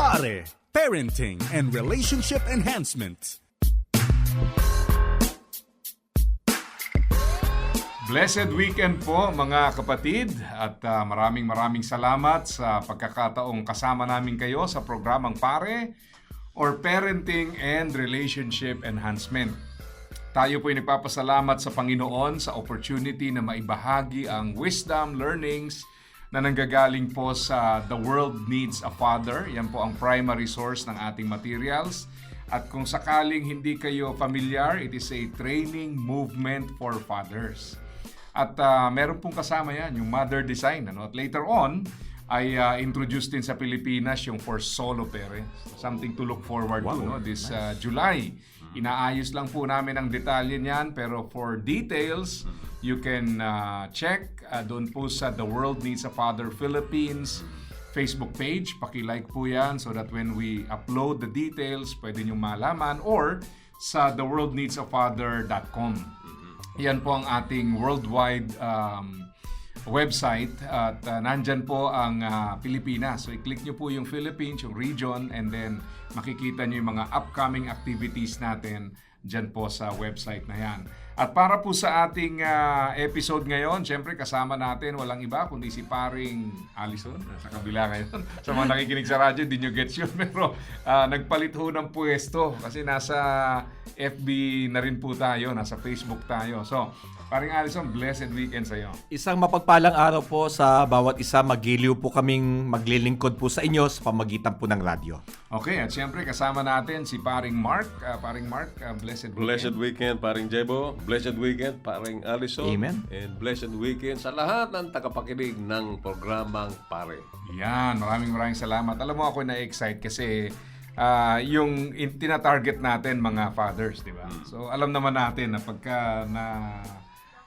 Pare, Parenting and Relationship Enhancement. Blessed weekend po mga kapatid at maraming salamat sa pagkakataong kasama namin kayo sa programang Pare or Parenting and Relationship Enhancement. Tayo po ay nagpapasalamat sa Panginoon sa opportunity na maibahagi ang wisdom, learnings na nanggagaling po sa The World Needs a Father. Yan po ang primary source ng ating materials. At kung sakaling hindi kayo familiar, it is a training movement for fathers. At meron pong kasama yan, yung mother design. At later on, ay introduced din sa Pilipinas yung for solo parents. Something to look forward to this July. Inaayos lang po namin ang detalye niyan, pero for details, you can check doon po sa The World Needs a Father Philippines Facebook page. Paki-like po yan so that when we upload the details, pwede nyo malaman, or sa theworldneedsafather.com. Yan po ang ating worldwide website at nandyan po ang Pilipinas. So i-click nyo po yung Philippines, yung region, and then makikita nyo yung mga upcoming activities natin dyan po sa website na yan. At para po sa ating episode ngayon, syempre kasama natin walang iba kundi si paring Allison. Sa kabila ngayon. Sa mga nakikinig sa radyo, di nyo gets yun. Pero nagpalit ho ng pwesto kasi nasa FB na rin po tayo, nasa Facebook tayo. So, paring Allison, blessed weekend sa iyo. Isang mapagpalang araw po sa bawat isa. Magiliw po kaming maglilingkod po sa inyo sa pamagitan po ng radyo. Okay, at syempre kasama natin si paring Mark. Paring Mark, blessed weekend. Blessed weekend, paring Jebo. Blessed weekend, paring Allison. Amen. And blessed weekend sa lahat ng tagapakinig ng programang Pare. Yan, maraming salamat. Alam mo, ako na-excite kasi yung tina-target natin mga fathers, di ba? So alam naman natin na pagka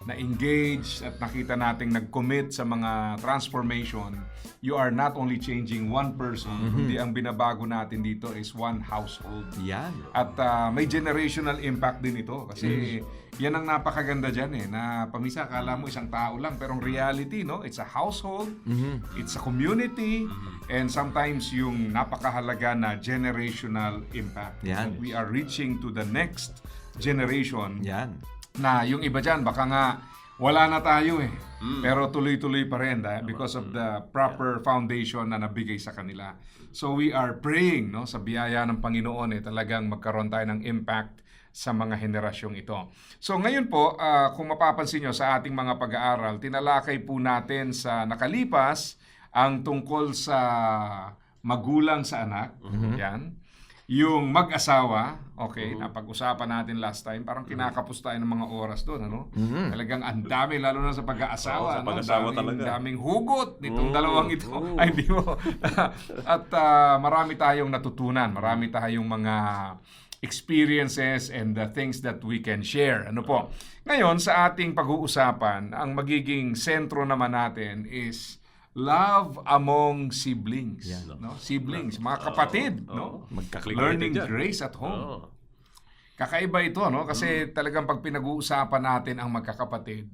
na-engage at nakita nating nag-commit sa mga transformation, you are not only changing one person, kundi ang binabago natin dito is one household. Yan. At may generational impact din ito kasi yan ang napakaganda dyan na pamisa akala mo isang tao lang, pero in reality, no, it's a household, it's a community, and sometimes yung napakahalaga na generational impact. Yan. We are reaching to the next generation. Yan. Na yung iba dyan, baka nga wala na tayo pero tuloy-tuloy pa rin because of the proper foundation na nabigay sa kanila. So we are praying, no, sa biyaya ng Panginoon talagang magkaroon tayo ng impact sa mga henerasyong ito. So ngayon po, kung mapapansin nyo sa ating mga pag-aaral, tinalakay po natin sa nakalipas ang tungkol sa magulang sa anak. Yan. Yung mag-asawa, okay, napag-usapan natin last time, parang kinakapos tayo ng mga oras doon, ano? Talagang ang dami, lalo na sa pag-aasawa. Sa pag-asawa talaga. Daming hugot nitong dalawang ito. Ay, di mo. At marami tayong natutunan, marami tayong mga experiences and the things that we can share. Ano po? Ngayon, sa ating pag-uusapan, ang magiging sentro naman natin is love among siblings. Yeah. No? Siblings, mga kapatid, no? Learning grace at home. Kakaiba ito, no? Kasi talagang pag pinag-uusapan natin ang magkakapatid,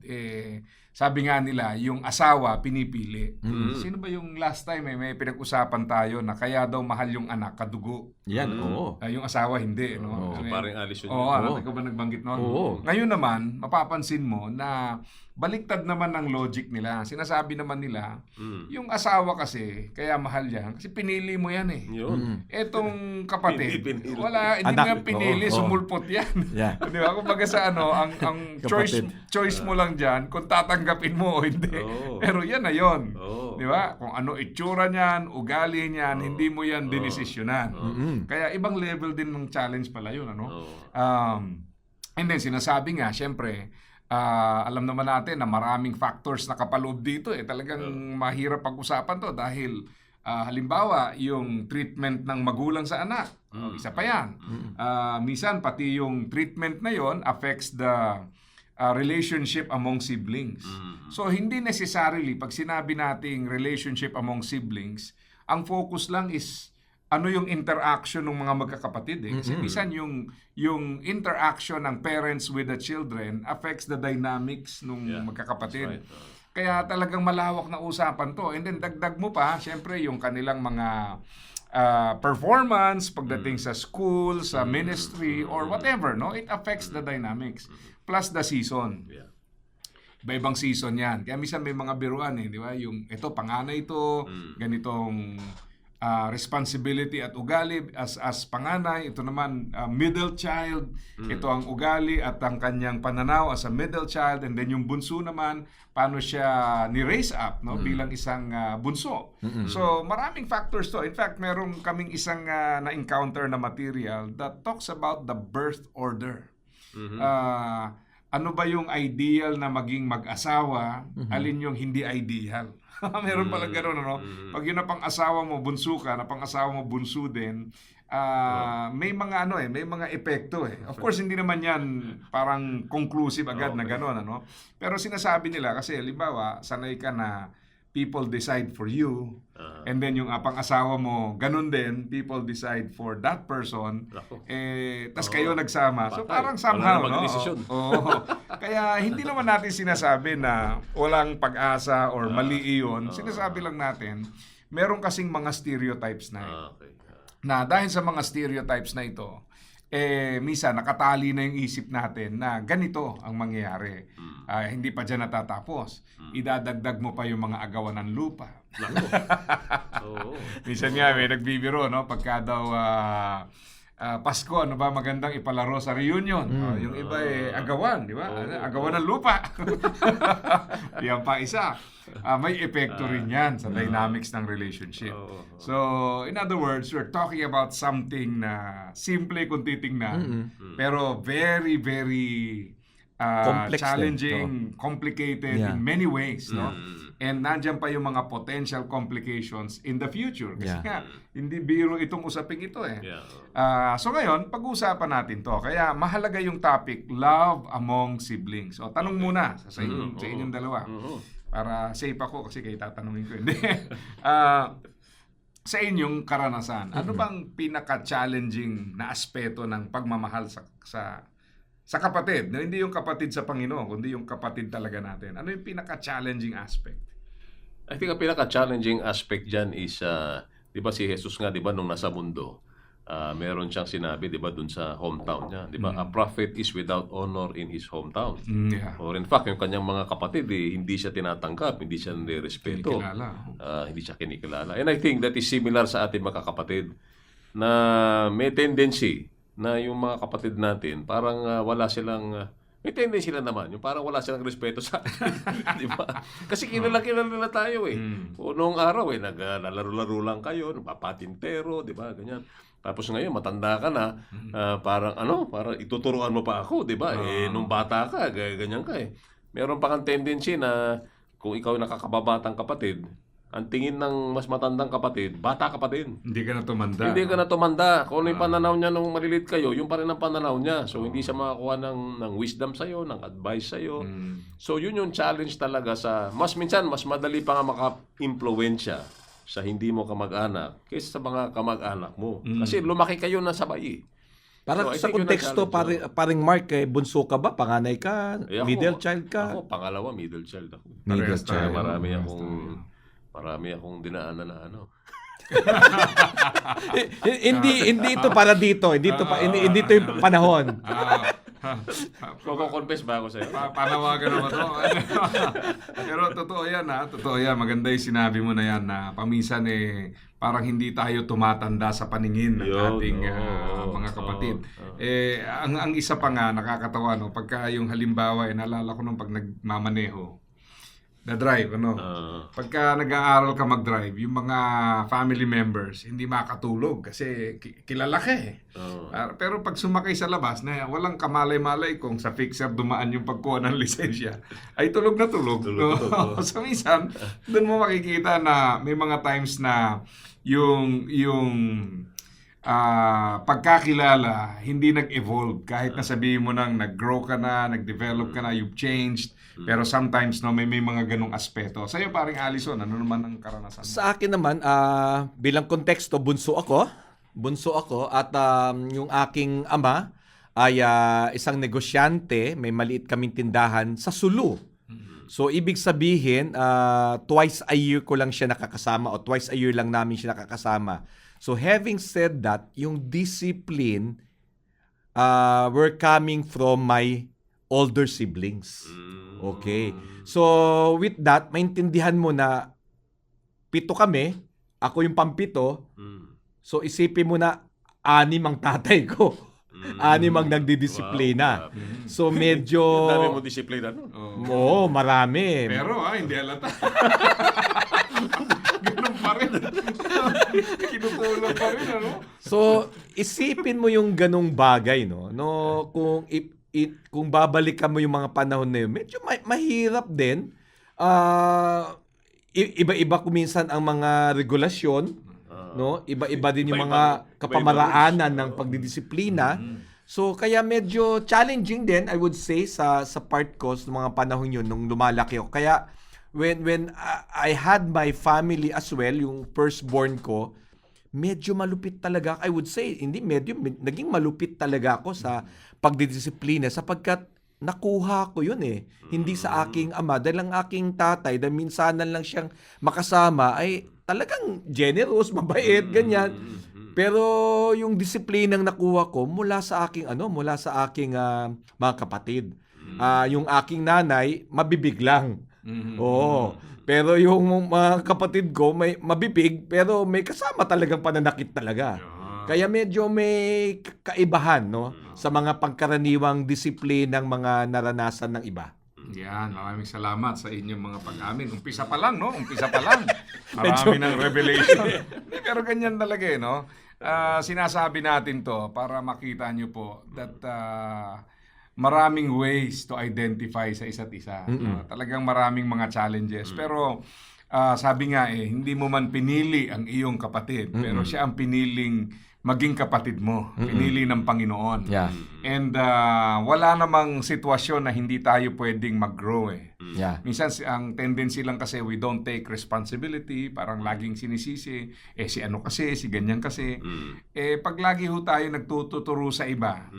sabi nga nila, yung asawa pinipili. Sino ba yung last time may pinag-usapan tayo na kaya daw mahal yung anak, kadugo? Yan, oo. Yung asawa hindi, no? Paring Allison. Ikaw ba nagbanggit noon? Ngayon naman, mapapansin mo na baliktad naman ng logic nila. Sinasabi naman nila, yung asawa kasi, kaya mahal yan, kasi pinili mo yan Etong kapatid, Hindi hindi Anak. nga pinili, sumulpot yan. Yeah. Di ba? Kumbaga sa ang choice mo lang dyan, kung tatanggapin mo o hindi. Pero yan na yun. Di ba? Kung ano itsura niyan, ugali niyan, hindi mo yan dinesisyonan. Kaya ibang level din ng challenge pala yun. Ano? And then sinasabi nga, syempre, alam naman natin na maraming factors na kapaloob dito. Talagang mahirap pag-usapan to dahil halimbawa, yung treatment ng magulang sa anak. Isa pa yan. Minsan, pati yung treatment na yon affects the relationship among siblings. So, hindi necessarily, pag sinabi nating relationship among siblings, ang focus lang is ano yung interaction ng mga magkakapatid Kasi minsan yung interaction ng parents with the children affects the dynamics ng magkakapatid. Right. Kaya talagang malawak na usapan to. And then dagdag mo pa, syempre yung kanilang mga performance pagdating sa school, sa ministry, or whatever, no? It affects the dynamics. Plus the season. Yeah. Iba-ibang season yan. Kaya minsan may mga biruan di ba? Yung ito, panganay ito, ganitong responsibility at ugali as panganay. Ito naman, middle child. Ito ang ugali at ang kanyang pananaw as a middle child. And then yung bunso naman, paano siya ni-raise up bilang isang bunso. So, maraming factors to. In fact, meron kaming isang na-encounter na material that talks about the birth order. Ano ba yung ideal na maging mag-asawa? Alin yung hindi ideal? Meron pala gano'n, ano? Pag yun na pang-asawa mo, bunso ka, na pang-asawa mo, bunso din, may mga may mga epekto Of course, hindi naman yan parang conclusive agad na gano'n, ano? Pero sinasabi nila, kasi halimbawa, sanay ka na people decide for you, and then yung pang-asawa mo, ganun din, people decide for that person, tas kayo nagsama. So parang somehow, no? Kaya hindi naman natin sinasabi na walang pag-asa or mali iyon. Sinasabi lang natin, meron kasing mga stereotypes na dahil sa mga stereotypes na ito, misa nakatali na yung isip natin na ganito ang mangyayari. Hindi pa dyan natatapos. Idadagdag mo pa yung mga agawan ng lupa. Minsan nga may nagbibiro, no? Pagka daw Pasko, ano ba magandang ipalaro sa reunion? Yung iba agawan, di ba? Agawan ng lupa. Yan pa isa. May epekto rin yan sa dynamics ng relationship. So, in other words, we're talking about something na simple kung titingnan, pero very, very challenging, complicated in many ways, no? And nandiyan pa yung mga potential complications in the future. Kasi nga, hindi biro itong usaping ito So ngayon, pag-uusapan natin to. Kaya mahalaga yung topic, love among siblings. O tanong muna sa inyong dalawa. Para safe ako kasi kayo tatanungin ko. Hindi. Sa inyong karanasan, ano bang pinaka-challenging na aspeto ng pagmamahal sa kapatid? No, hindi yung kapatid sa Panginoon, kundi yung kapatid talaga natin. Ano yung pinaka-challenging aspect? I think ang pinaka-challenging aspect dyan is, di ba si Jesus nga, di ba, nung nasa mundo, meron siyang sinabi, di ba, dun sa hometown niya, di ba, a prophet is without honor in his hometown. Or in fact, yung kanyang mga kapatid, hindi siya tinatanggap, hindi siya nirespeto, hindi siya kinikilala. And I think that is similar sa ating mga kapatid, na may tendency na yung mga kapatid natin, parang wala silang, may tendency lang naman, yung parang wala silang respeto sa atin. Di ba? Kasi kilala nila tayo O noong araw naglalaro-laro lang kayo, napapatintero, di ba? Ganyan. Tapos ngayon, matanda ka na, parang ituturuan mo pa ako, di ba? Nung bata ka, ganyan ka Meron pa kang tendency na kung ikaw nakakababatang kapatid, ang tingin ng mas matandang kapatid, bata ka pa din. Hindi ka na tumanda. Hindi ka na tumanda. Kung ano yung pananaw niya nung malilit kayo, yung pa rin ang pananaw niya. So, hindi siya makakuha ng wisdom sa'yo, ng advice sa'yo. So, yun yung challenge talaga sa, minsan, mas madali pa nga maka-impluwensya sa hindi mo kamag-anak kaysa sa mga kamag-anak mo. Kasi lumaki kayo na sabay Para So, sa konteksto, paring Mark, bunso ka ba? Panganay ka? Middle child ka? Ako, pangalawa, middle child ako. Middle child. Marami akong dinaanan na hindi ito para dito. Hindi ito yung panahon. Confess ba ako sa'yo? Panawagan naman to. Pero totoo yan Totoo yan. Maganda yung sinabi mo na yan na paminsan parang hindi tayo tumatanda sa paningin ng ating mga kapatid. Ang isa pa nga nakakatawa pagka yung halimbawa naalala ko nung pag nagmamaneho na drive, pagka nag-aaral ka mag-drive, yung mga family members, hindi makatulog kasi kilala ka Pero pag sumakay sa labas, na walang kamalay-malay kung sa fixer dumaan yung pagkuha ng lisensya, ay tulog na tulog. So minsan, doon mo makikita na may mga times na yung pagkakilala, hindi nag-evolve. Kahit na sabihin mo nang nag-grow ka na, nag-develop ka na, you've changed. Pero sometimes may mga ganong aspeto. Sa'yo, paring Allison, ano naman ang karanasan mo? Sa akin naman, bilang konteksto, bunso ako at yung aking ama ay isang negosyante, may maliit kaming tindahan sa Sulu. So, ibig sabihin, twice a year ko lang siya nakakasama o twice a year lang namin siya nakakasama So having said that, yung discipline were coming from my older siblings. Okay. So with that, maintindihan mo na 7 kami, ako yung pampito. So isipin mo na 6 ang tatay ko. 6 ang nagdidisiplina. Wow. So medyo Dami mo disiplina nun. Oo, marami. Pero hindi halata. Ganun pa rin. Kinutulong pa rin, ano? So isipin mo yung ganung bagay, no? Kung babalikan mo yung mga panahon na yun, medyo mahirap din. Iba-iba kuminsan ang mga regulasyon, no? Iba-iba din yung mga kapamaraanan ng pagdidisiplina. So kaya medyo challenging din, I would say, sa part ko sa mga panahon yun nung lumalaki ako. Kaya when I had my family as well, yung firstborn ko, medyo malupit talaga, I would say, naging malupit talaga ako sa pagdidisiplina sapagkat nakuha ko yun eh. Hindi sa aking ama. Dahil ang aking tatay, dahil minsanan lang siyang makasama, ay talagang generous, mabait, ganyan. Pero yung disiplinang nakuha ko mula sa aking mga kapatid. Yung aking nanay, mabibig lang. Oo. Pero yung mga kapatid ko, may mabibig, pero may kasama talagang pananakit talaga. Kaya medyo may kaibahan, no, sa mga pangkaraniwang disiplinang mga naranasan ng iba. Yan, maraming salamat sa inyong mga pag-amin. Umpisa pa lang, no? Umpisa pa lang. Marami ng revelation. Pero ganyan talaga, no? Sinasabi natin to para makita nyo po that maraming ways to identify sa isa't isa. Talagang maraming mga challenges. Pero sabi nga hindi mo man pinili ang iyong kapatid, pero siya ang piniling maging kapatid mo. Pinili ng Panginoon. Yeah. And wala namang sitwasyon na hindi tayo pwedeng mag-grow eh. Yeah. Minsan ang tendency lang kasi we don't take responsibility, parang laging sinisisi, si ano kasi, si ganyan kasi. Pag lagi ho tayo nagtuturo sa iba,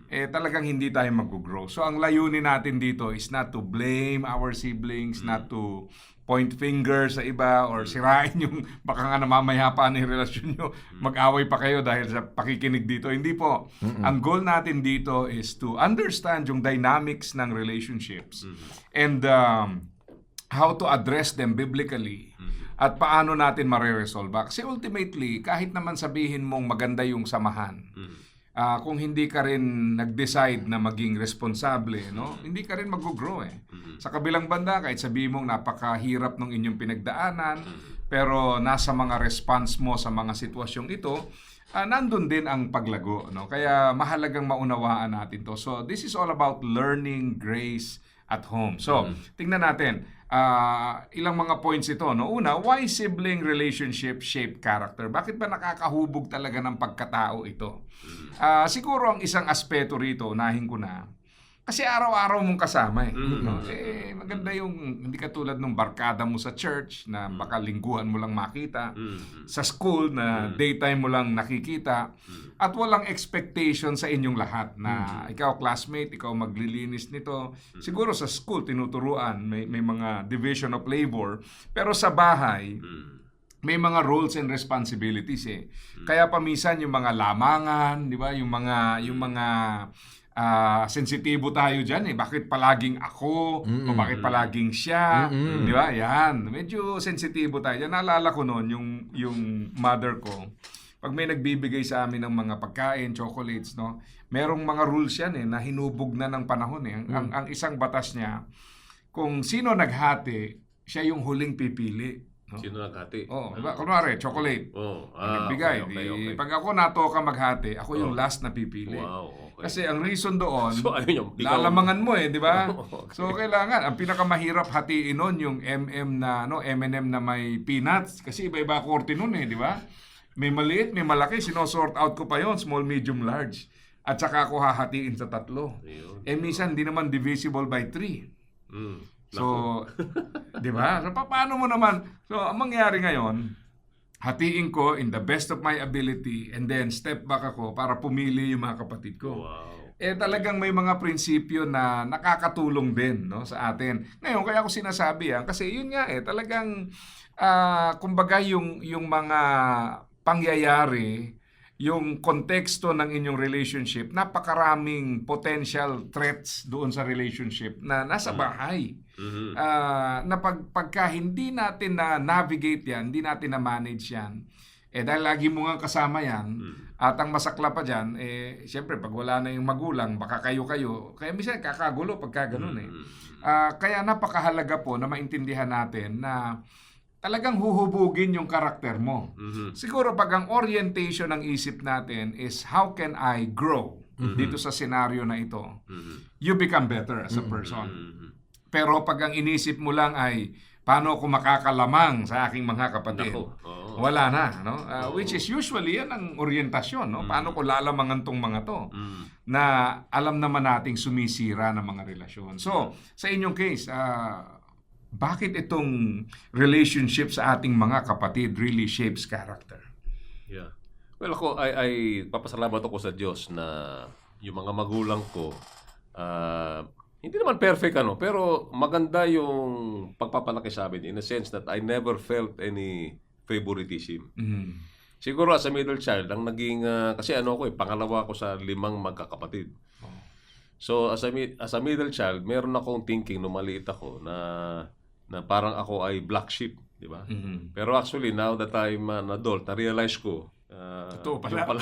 talagang hindi tayo mag-grow. So ang layunin natin dito is not to blame our siblings, not to point finger sa iba or sirain yung baka nga namamayapa na yung relasyon nyo, mag-away pa kayo dahil sa pakikinig dito. Hindi po. Ang goal natin dito is to understand yung dynamics ng relationships and how to address them biblically at paano natin mareresolve. Kasi ultimately, kahit naman sabihin mong maganda yung samahan, kung hindi ka rin nag-decide na maging responsable, no? Hindi ka rin mag-grow eh. Sa kabilang banda, kahit sabihin mong napakahirap ng inyong pinagdaanan, pero nasa mga response mo sa mga sitwasyong ito, nandun din ang paglago, no? Kaya mahalagang maunawaan natin to. So this is all about learning grace at home. So, tingnan natin. Ilang mga points ito, no? Una, why sibling relationship shape character? Bakit ba nakakahubog talaga ng pagkatao ito? Siguro ang isang aspeto rito, unahin ko na, kasi araw-araw mong kasama eh. No? Maganda yung, hindi katulad ng barkada mo sa church na baka lingguhan mo lang makita, sa school na daytime mo lang nakikita, at walang expectation sa inyong lahat na ikaw classmate, ikaw maglilinis nito. Siguro sa school tinuturuan, may mga division of labor, pero sa bahay, may mga roles and responsibilities eh. Kaya paminsan yung mga lamangan, di ba? Yung mga sensitibo tayo dyan eh. Bakit palaging ako? O bakit palaging siya? Di ba? Yan. Medyo sensitibo tayo dyan. Naalala ko noon, yung mother ko, pag may nagbibigay sa amin ng mga pagkain, chocolates, no? Merong mga rules yan eh, na hinubog na ng panahon eh. Ang isang batas niya, kung sino naghati, siya yung huling pipili. No? Sino naghati? Diba? Kunwari, chocolate. Nagbigay. Okay. Pag ako natoka maghati, ako yung last na pipili. Wow, okay. Kasi ang reason doon, So, lalamangan mo eh, di ba? Okay. So, kailangan, ang pinakamahirap hatiin nun, yung M&M na may peanuts. Kasi iba-iba korte nun eh, di ba? May maliit, may malaki, sinosort out ko pa yon, small, medium, large. At saka ako hahatiin sa 3. Minsan, di naman divisible by 3. So, di ba? So, paano mo naman? So, ang mangyari ngayon, hatiin ko in the best of my ability and then step back ako para pumili yung mga kapatid ko. Wow. Talagang may mga prinsipyo na nakakatulong din, no, sa atin. Ngayon, kaya ako sinasabi kasi yun nga talagang kumbaga yung mga pangyayari, yung konteksto ng inyong relationship, napakaraming potential threats doon sa relationship na nasa bahay. Na pagka hindi natin na-navigate yan, hindi natin na-manage yan, dahil lagi mo nga kasama yan, at ang masakla pa dyan, siyempre, pag wala na yung magulang, baka kayo-kayo, kaya minsan kakagulo pagka ganun kaya napakahalaga po na maintindihan natin na talagang huhubugin yung karakter mo. Siguro pag ang orientation ng isip natin is how can I grow dito sa senaryo na ito, you become better as a person. Pero pag ang inisip mo lang ay paano ako makakalamang sa aking mga kapatid, wala na, no? Which is usually yan ang orientasyon, no? Paano ko lalamangan tong mga to na alam naman nating sumisira ng mga relasyon. So, sa inyong case, bakit itong relationship sa ating mga kapatid really shapes character? Yeah. Well, ako ay papasalamat ako sa Diyos na yung mga magulang ko hindi naman perfect pero maganda yung pagpapalaki sa amin in a sense that I never felt any favoritism. Siguro as a middle child ang naging kasi pangalawa ako sa 5 magkakapatid. So as a middle child, meron akong thinking nung maliit ako na parang ako ay black sheep, di ba? Pero actually now that I'm an adult, na-realize ko Totoo pala.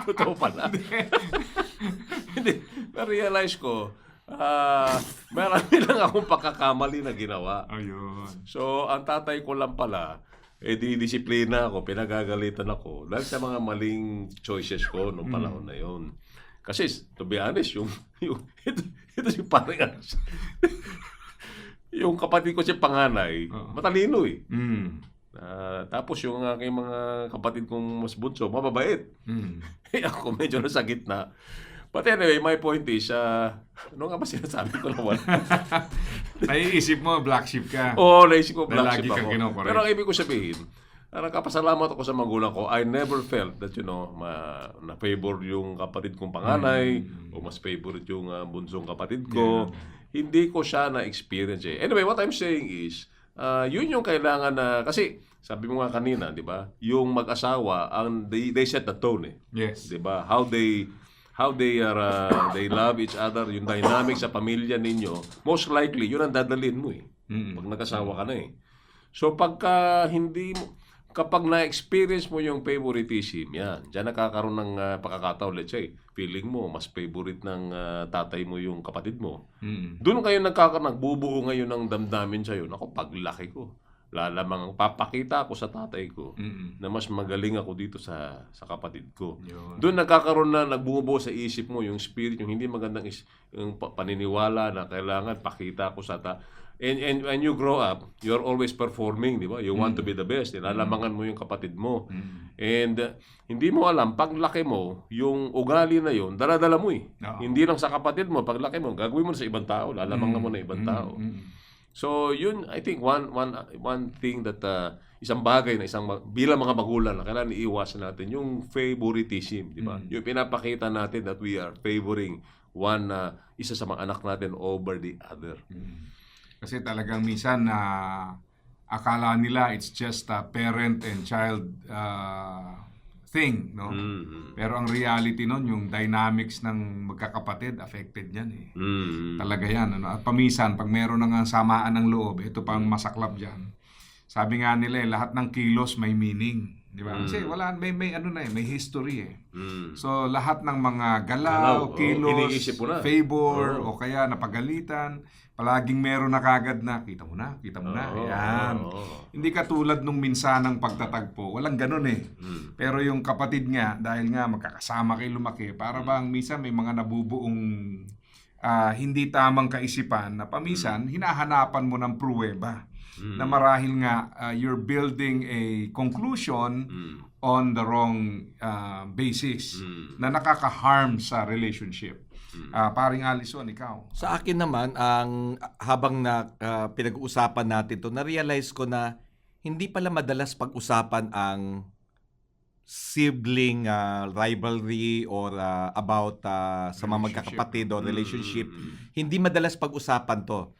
Totoo pala. Hindi, na-realize ko marami lang akong pagkakamali na ginawa. Ayun. So ang tatay ko lang pala dinidisiplina ako, pinagagalitan ako dahil sa mga maling choices ko nung panahon na yon. Kasi, to be honest, ito si parang yung kapatid ko si panganay, matalino eh. Tapos yung aking mga kapatid kong mas bunso, mababait. Ako medyo nasa gitna. But anyway, my point is, ano nga ba sinasabi ko naman? Naiisip mo, black sheep ka. Oo, naisip ko black lagi sheep ako. kinokorek. Pero ang ibig ko sabihin, nakapasalamat ako sa magulang ko. I never felt that, na-favor yung kapatid kong panganay o mas favorite yung bunsong kapatid ko. Hindi ko siya na-experience eh. Anyway, what I'm saying is, yun yung kailangan na, kasi sabi mo nga kanina, di ba? Yung mag-asawa, they set the tone eh. Yes. Di ba? How they love each other, yung dynamic sa pamilya ninyo, most likely, yun ang dadalhin mo eh. Pag nag-asawa ka na eh. So kapag na-experience mo yung favoritism, yan, dyan nakakaroon ng pagkakataon, let's say, feeling mo, mas favorite ng tatay mo yung kapatid mo. Doon kayo nagbubuo ngayon ng damdamin sa'yo. Naku, paglaki ko, lalamang papakita ako sa tatay ko na mas magaling ako dito sa kapatid ko. Doon nagbubuo sa isip mo yung spirit, yung hindi magandang yung paniniwala na kailangan pakita ako sa And when you grow up, you're always performing, di ba? You want to be the best. Nilalamangan mo yung kapatid mo. And hindi mo alam, paglaki mo, yung ugali na yun, dala-dala mo eh. Hindi lang sa kapatid mo, paglaki mo, gagawin mo na sa ibang tao, lalamangan mo na ibang tao. So, yun, I think, one thing that, isang bagay na bilang mga magulang na kailangan iiwasan natin, yung favoritism, di ba? Yung pinapakita natin that we are favoring isa sa mga anak natin over the other. Kasi talagang minsan akala nila it's just a parent and child thing, no? Pero ang reality nun, yung dynamics ng magkakapatid, affected yan eh. Talaga yan. Ano? At pamisan, pag meron ng samaan ng loob, ito pang masaklap dyan. Sabi nga nila, lahat ng kilos may meaning. Di ba? Kasi may history eh. So lahat ng mga galaw, kilos, favor, o kaya napagalitan, palaging meron na kagad na, kita mo na. Yan. Hindi katulad nung minsanang pagtatagpo. Walang ganun eh. Pero yung kapatid nga, dahil nga magkakasama kayo lumaki, para bang minsan may mga nabubuong hindi tamang kaisipan na pamisan, hinahanapan mo ng pruweba. Na marahil nga you're building a conclusion on the wrong basis na nakaka-harm sa relationship. Paring Alison, ikaw. Sa akin naman, habang pinag-uusapan natin to, na-realize ko na hindi pala madalas pag-usapan ang sibling rivalry or about sa mga magkakapatid o relationship. Hindi madalas pag-usapan to.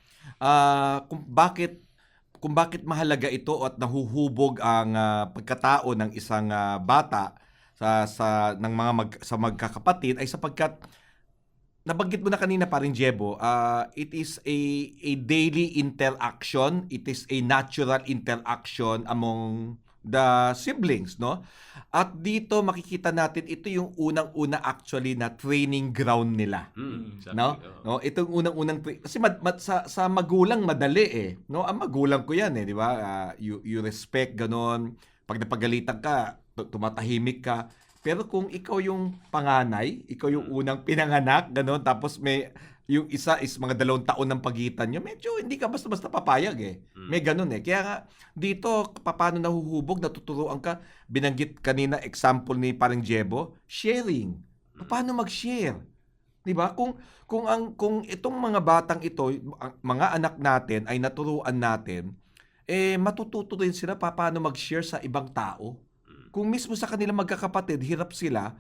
kung bakit mahalaga ito at nahuhubog ang pagkatao ng isang bata sa magkakapatid ay sapagkat nabanggit mo na kanina paring Jebo, it is a daily interaction, it is a natural interaction among the siblings, no? At dito makikita natin ito yung unang-una actually na training ground nila. Exactly. No? No, itong unang-unang kasi sa magulang madali eh, no? Ang magulang ko 'yan eh, di ba? You respect ganon. Pag napagalitan ka, tumatahimik ka. Pero kung ikaw yung panganay, ikaw yung unang pinanganak, ganon, tapos yung isa is mga 2 taon ng pagitan nyo, medyo hindi ka basta-basta papayag eh. May ganon eh. Kaya nga, dito, paano nahuhubog, natuturuan ka, binanggit kanina, example ni parang Jebo, sharing. Paano mag-share? Diba? Kung itong mga batang ito, mga anak natin ay naturuan natin, matututo rin sila paano mag-share sa ibang tao. Kung mismo sa kanila magkakapatid, hirap sila,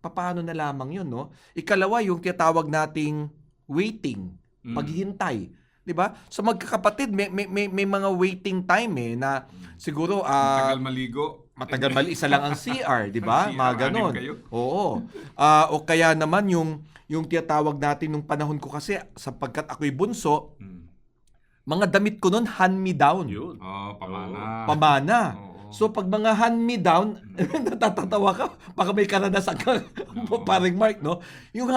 paano na lamang yun, no? Ikalawa, yung tinatawag nating waiting, paghihintay. Di ba? Sa magkakapatid, may mga waiting time na siguro... Matagal maligo. Matagal isa lang ang CR, di ba? CR, Mga ganon. anim kayo. Oo. O kaya naman yung tinatawag natin nung panahon ko kasi, sapagkat ako'y bunso, mga damit ko nun, hand-me-down. Yun. Pamana. Pamana. Oo. So pag mga hand-me-down, natatatawa ka, baka may karanasan ka, paring Mark, no? Yung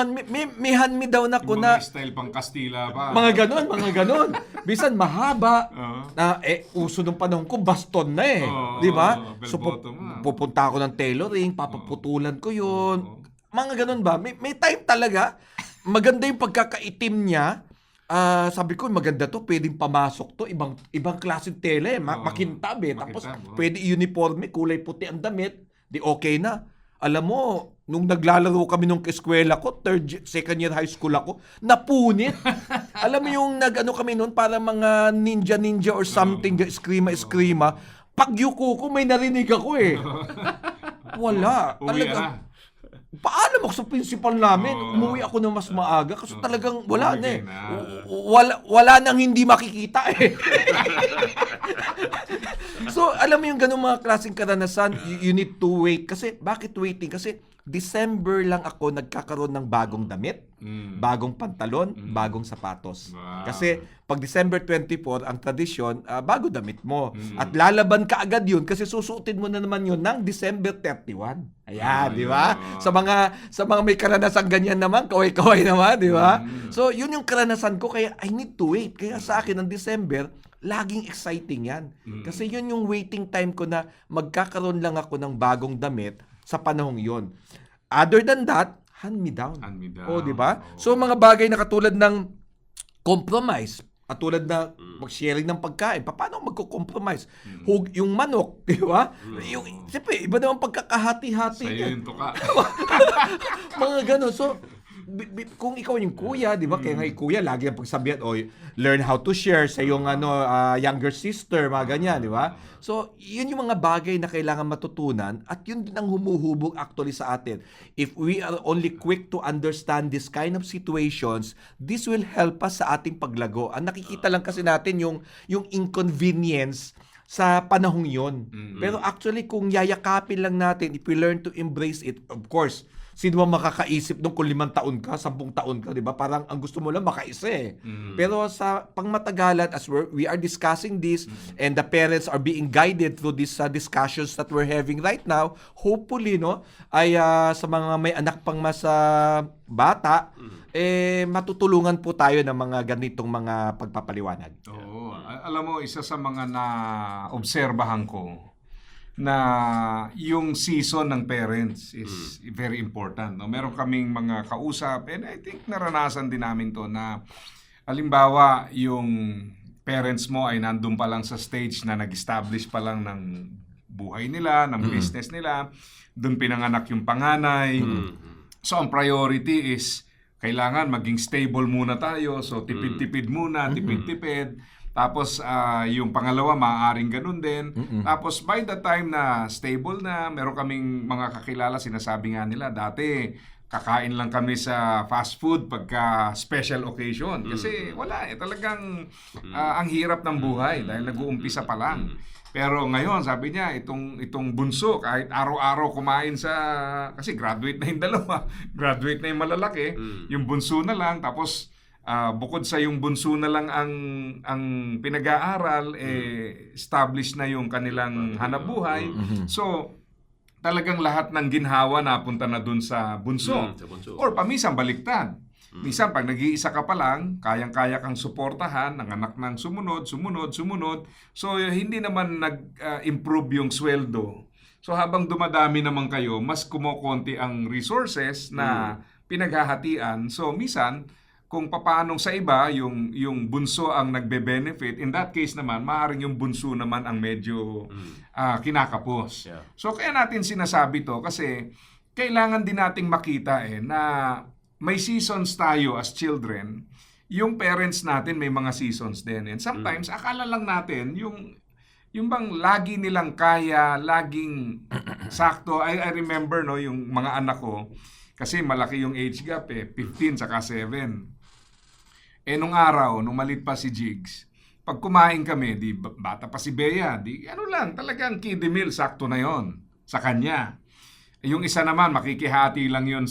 may hand-me-down ako Yung na, mga style pang Kastila pa. mga ganon. Bisan mahaba, Oo. na uso ng panahon ko, baston na eh. Oo, Di ba? bell So bottom. pupunta ako ng tailoring, papaputulan ko yun. Mga ganon ba? May time talaga, maganda yung pagkakaitim niya. Sabi ko, maganda to, pwedeng pamasok to, ibang klaseng tela eh, makintab eh. Tapos makintab, pwede uniforme, kulay puti ang damit, di okay na. Alam mo, nung naglalaro kami nung eskwela ko, second year high school ako, napunit. Alam mo yung nag-ano kami noon, para mga ninja or something, eskrima. Pag yuko ko, may narinig ako eh. Wala. Uwi Talaga. na. Paalam ako sa principal namin. Umuwi ako na mas maaga kasi talagang wala na eh. Bumigay Wala nang hindi makikita eh. So, alam mo yung ganung mga klaseng karanasan, you need to wait. Kasi, bakit waiting? Kasi, December lang ako nagkakaroon ng bagong damit, bagong pantalon, bagong sapatos. Wow. Kasi, pag December 24, ang tradisyon, bago damit mo. At lalaban ka agad yun kasi susuotin mo na naman yun ng December 31. Ayan, di ba? Sa mga may karanasan ganyan naman, kaway-kaway naman, di ba? So, yun yung karanasan ko, kaya I need to wait. Kaya sa akin, ang December, laging exciting yan. Kasi yun yung waiting time ko na magkakaroon lang ako ng bagong damit sa panahong yun. Other than that, hand-me-down. Hand-me-down. O, di ba? So, mga bagay na katulad ng compromise, katulad na mag-sharing ng pagkain, paano magko-compromise? Yung manok, di ba? Siyempre, iba naman pagkakahati-hati. Sa'yo yung tuka. Mga gano'n. So, kung ikaw yung kuya, di ba? Kaya nga yung kuya, lagi ang pagsabihan, learn how to share sa yung younger sister, mga ganyan, di ba? So, yun yung mga bagay na kailangan matutunan at yun din ang humuhubog actually sa atin. If we are only quick to understand this kind of situations, this will help us sa ating paglago. Ang nakikita lang kasi natin yung inconvenience sa panahong yon. Pero actually, kung yayakapin lang natin, if we learn to embrace it, of course, sino ba makakaisip nung kung 5 taon ka, 10 taon ka, di ba? Parang ang gusto mo lang makaisa eh. Pero sa pangmatagalan, as we are discussing this and the parents are being guided through these discussions that we're having right now, hopefully, no, ay sa mga may anak pang mas bata, matutulungan po tayo ng mga ganitong mga pagpapaliwanag. Oo. Alam mo, isa sa mga na-obserbahan ko, na yung season ng parents is very important. No? Meron kaming mga kausap and I think naranasan din namin to na halimbawa yung parents mo ay nandun pa lang sa stage na nag-establish pa lang ng buhay nila, ng business nila. Doon pinanganak yung panganay. So ang priority is kailangan maging stable muna tayo. So tipid-tipid muna, tipid-tipid. Tapos yung pangalawa, maaaring ganun din. Tapos by the time na stable na, meron kaming mga kakilala, sinasabi nga nila, dati kakain lang kami sa fast food pagka special occasion. Kasi wala talagang ang hirap ng buhay dahil nag-uumpisa pa lang. Pero ngayon, sabi niya, itong bunso, kahit araw-araw kumain kasi graduate na yung dalawa, graduate na yung malalaki, yung bunso na lang, tapos bukod sa yung bunso na lang ang pinag-aaral, established na yung kanilang hanapbuhay. So, talagang lahat ng ginhawa napunta na dun sa bunso. Sa bunso. Or paminsan baliktad. Minsan, pag nag-iisa ka pa lang, kayang-kaya kang suportahan ng anak ng sumunod. So, hindi naman nag-improve yung sweldo. So, habang dumadami naman kayo, mas kumokonti ang resources na pinaghahatian. So, minsan, kung papanong sa iba, yung bunso ang nagbe-benefit, in that case naman, maaaring yung bunso naman ang medyo kinakapos. Yeah. So, kaya natin sinasabi to kasi kailangan din nating makita na may seasons tayo as children. Yung parents natin may mga seasons din. And sometimes, akala lang natin, yung bang lagi nilang kaya, laging sakto. I remember yung mga anak ko, kasi malaki yung age gap 15 saka 7. Nung araw, nung malit pa si Jigs, pag kumain kami, di bata pa si Bea, talagang kiddie meal, sakto na yon sa kanya. Yung isa naman, makikihati lang yon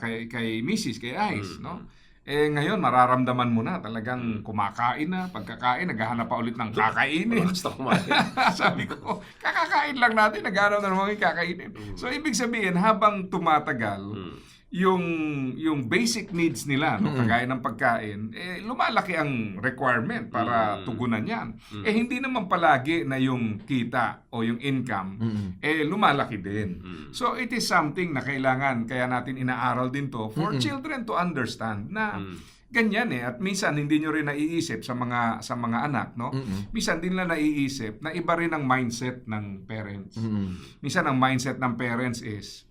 kay Mrs., kay Ice, no? Ngayon, mararamdaman mo na, talagang kumakain na, pagkakain, naghahanap pa ulit ng kakainin. Basta kumain. Sabi ko, kakakain lang natin, naghahanap na naman kakainin. So, ibig sabihin, habang tumatagal, yung basic needs nila, kagaya ng pagkain, lumalaki ang requirement para tugunan yan. Hindi naman palagi na yung kita o yung income, lumalaki din. So, it is something na kailangan, kaya natin inaaral din to for children to understand na ganyan at minsan hindi nyo rin naiisip sa mga anak, no? Minsan din nila naiisip na iba rin ang mindset ng parents. Minsan ang mindset ng parents is,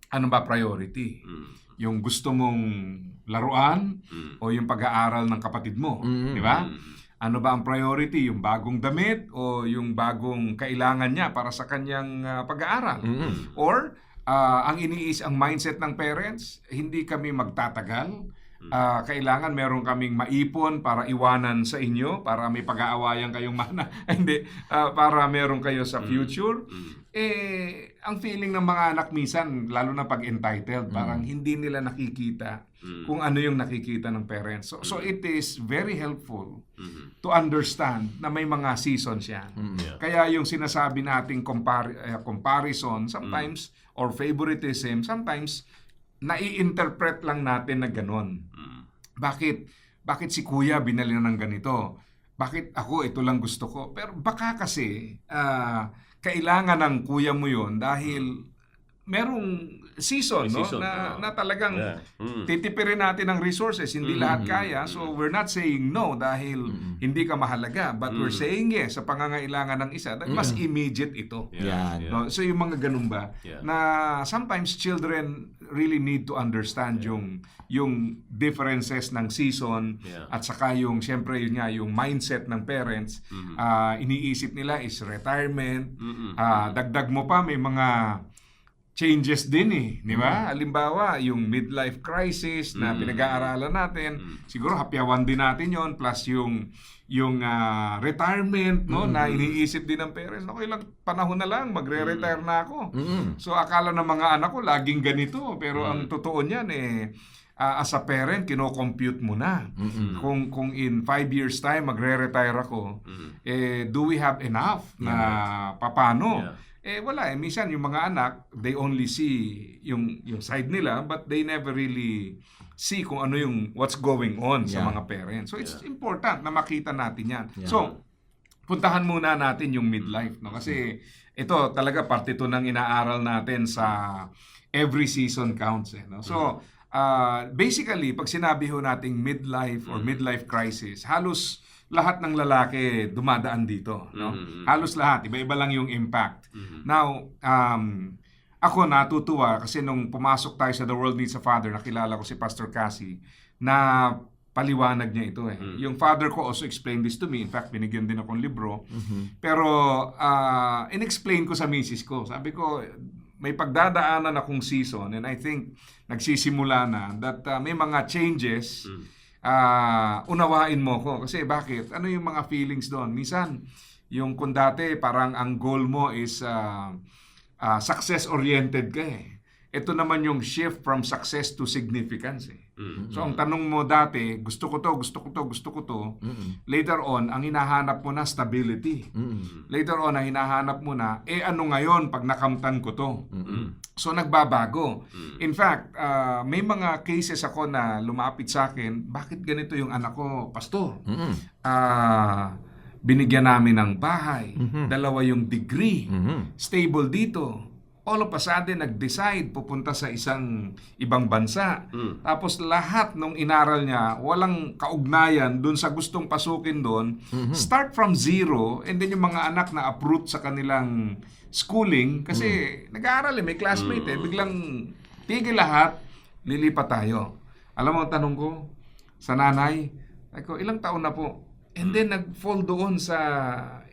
ano ba priority? Yung gusto mong laruan o yung pag-aaral ng kapatid mo, di ba? Ano ba ang priority? Yung bagong damit o yung bagong kailangan niya para sa kanyang pag-aaral? Or ang mindset ng parents, hindi kami magtatagal. Kailangan meron kaming maipon para iwanan sa inyo, para may pag-aawayan kayong para meron kayo sa future. Ang feeling ng mga anak minsan, lalo na pag entitled, parang hindi nila nakikita kung ano yung nakikita ng parents. So it is very helpful to understand na may mga seasons yan. Kaya yung sinasabi nating comparison sometimes or favoritism, sometimes nai-interpret lang natin na ganon. Bakit si kuya binili ng ganito? Bakit ako ito lang gusto ko? Pero baka kasi kailangan ng kuya mo yon dahil merong season, no? Na talagang titipirin natin ng resources, hindi lahat kaya. So we're not saying no dahil hindi ka mahalaga, but we're saying yes sa pangangailangan ng isa dahil mas immediate ito. No? So yung mga ganun ba na sometimes children really need to understand yung differences ng season at saka yung siyempre yung mindset ng parents. Iniisip nila is retirement. Dagdag mo pa may mga changes din di ba? Halimbawa, yung midlife crisis na pinag-aaralan natin, siguro hapyawan din natin yon plus yung retirement, no, na iniisip din ng parents. Okay lang, panahon na lang, magre-retire na ako. So, akala ng mga anak ko, laging ganito. Pero ang totoo niyan, as a parent, kino-compute mo na. Kung in 5 years time, magre-retire ako, do we have enough na papano? Wala minsan yung mga anak, they only see yung side nila, but they never really see kung ano yung what's going on sa mga parents. So it's important na makita natin yan. So puntahan muna natin yung midlife, no? Kasi ito talaga parte ito ng inaaral natin sa every season counts, no? So basically pag sinabi ho nating midlife or midlife crisis, halos lahat ng lalaki dumadaan dito, no? Halos lahat, iba-iba lang yung impact. Now, ako natutuwa kasi nung pumasok tayo sa The World Needs a Father, nakilala ko si Pastor Cassie, na paliwanag niya ito eh. Yung father ko also explained this to me. In fact, binigyan din akong libro. Pero in-explain ko sa misis ko. Sabi ko, may pagdadaanan akong season and I think nagsisimula na that may mga changes. Unawain mo ko. Kasi bakit? Ano yung mga feelings doon? Minsan, yung kung dati parang ang goal mo is success-oriented ka eh. Ito naman yung shift from success to significance eh. So ang tanong mo dati, gusto ko to. Later on, ang hinahanap mo na stability. Later on, ang hinahanap mo na, ano ngayon pag nakamtan ko to? So nagbabago. In fact, may mga cases ako na lumapit sa akin, bakit ganito yung anak ko, pastor? Binigyan namin ng bahay, 2 yung degree, stable dito. All of a sudden, nag-decide pupunta sa isang ibang bansa. Tapos lahat nung inaral niya, walang kaugnayan dun sa gustong pasukin doon. Start from zero, and then yung mga anak na uproot sa kanilang schooling, kasi nag-aaral may classmate biglang tigil lahat, lilipat tayo. Alam mo ang tanong ko sa nanay, ako, ilang taon na po? And then nag-fall doon sa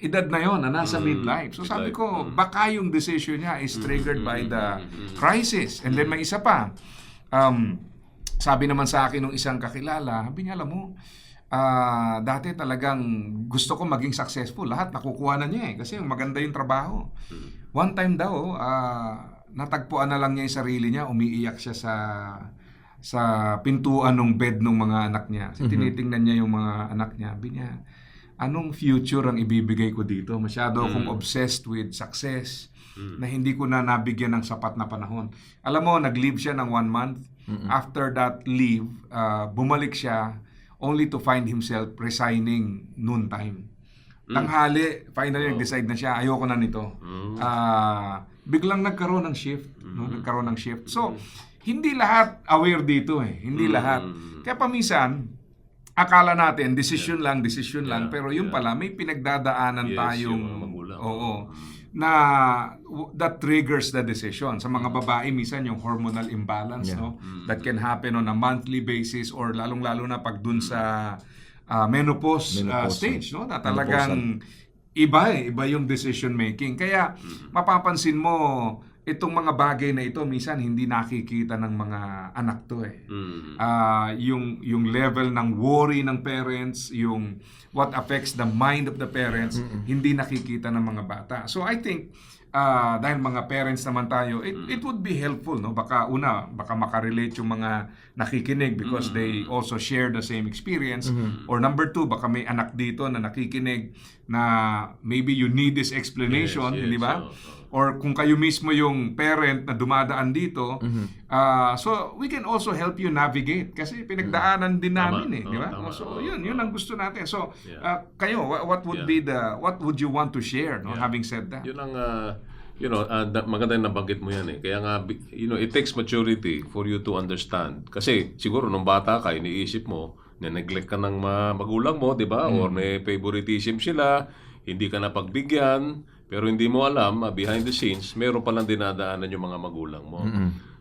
edad na yon na nasa midlife. So sabi ko, baka yung decision niya is triggered by the crisis. And then may isa pa. Sabi naman sa akin ng isang kakilala, sabi niya, alam mo, dati talagang gusto ko maging successful. Lahat nakukuha na niya kasi maganda yung trabaho. One time daw, natagpuan na lang niya yung sarili niya, umiiyak siya sa pintuan ng bed ng mga anak niya. Kasi tinitingnan niya yung mga anak niya. Sabi niya, anong future ang ibibigay ko dito? Masyado akong obsessed with success na hindi ko na nabigyan ng sapat na panahon. Alam mo, nag-leave siya ng 1 month. After that leave, bumalik siya only to find himself resigning noon time. Tanghali, finally nag-decide na siya, ayoko na nito. Biglang nagkaroon ng shift. Nagkaroon ng shift. So, hindi lahat aware dito eh. Hindi lahat. Kaya paminsan, akala natin, decision lang, pero yung pala, may pinagdadaanan tayong, na that triggers the decision. Sa mga babae, minsan yung hormonal imbalance, no? That can happen on a monthly basis or lalong-lalo na pag dun sa menopause stage, no? Na talagang iba yung decision making. Kaya mapapansin mo, itong mga bagay na ito minsan hindi nakikita ng mga anak to eh. Yung level ng worry ng parents, yung what affects the mind of the parents, hindi nakikita ng mga bata. So I think dahil mga parents naman tayo, it would be helpful, no? Baka makarelate yung mga nakikinig because they also share the same experience. Or number 2, baka may anak dito na nakikinig na maybe you need this explanation, hindi ba? Or kung kayo mismo yung parent na dumadaan dito, so we can also help you navigate kasi pinagdaanan din namin di ba? So yun ang gusto natin. So kayo, what would you want to share, no? Having said that? Yun ang maganda yung nabanggit mo yan eh. Kaya nga, it takes maturity for you to understand. Kasi siguro nung bata ka, iniisip mo, na-neglect ka ng magulang mo, di ba? Or may favoritism sila, hindi ka napagbigyan, pero hindi mo alam, behind the scenes, meron palang dinadaanan yung mga magulang mo.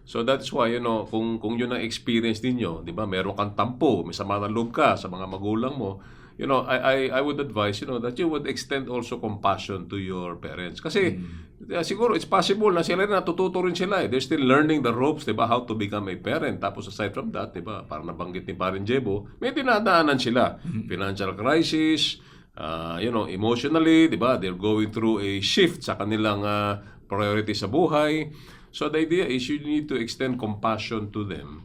So that's why, kung yun ang experience ninyo, di ba? Meron kang tampo, may sama ng loob ka sa mga magulang mo, I would advise, that you would extend also compassion to your parents. Kasi, siguro, it's possible na sila rin natututo rin sila eh. They're still learning the ropes, diba, how to become a parent. Tapos, aside from that, diba, parang nabanggit ni Parin Jebo, may dinadaanan sila. Financial crisis, emotionally, diba, they're going through a shift sa kanilang priority sa buhay. So, the idea is you need to extend compassion to them.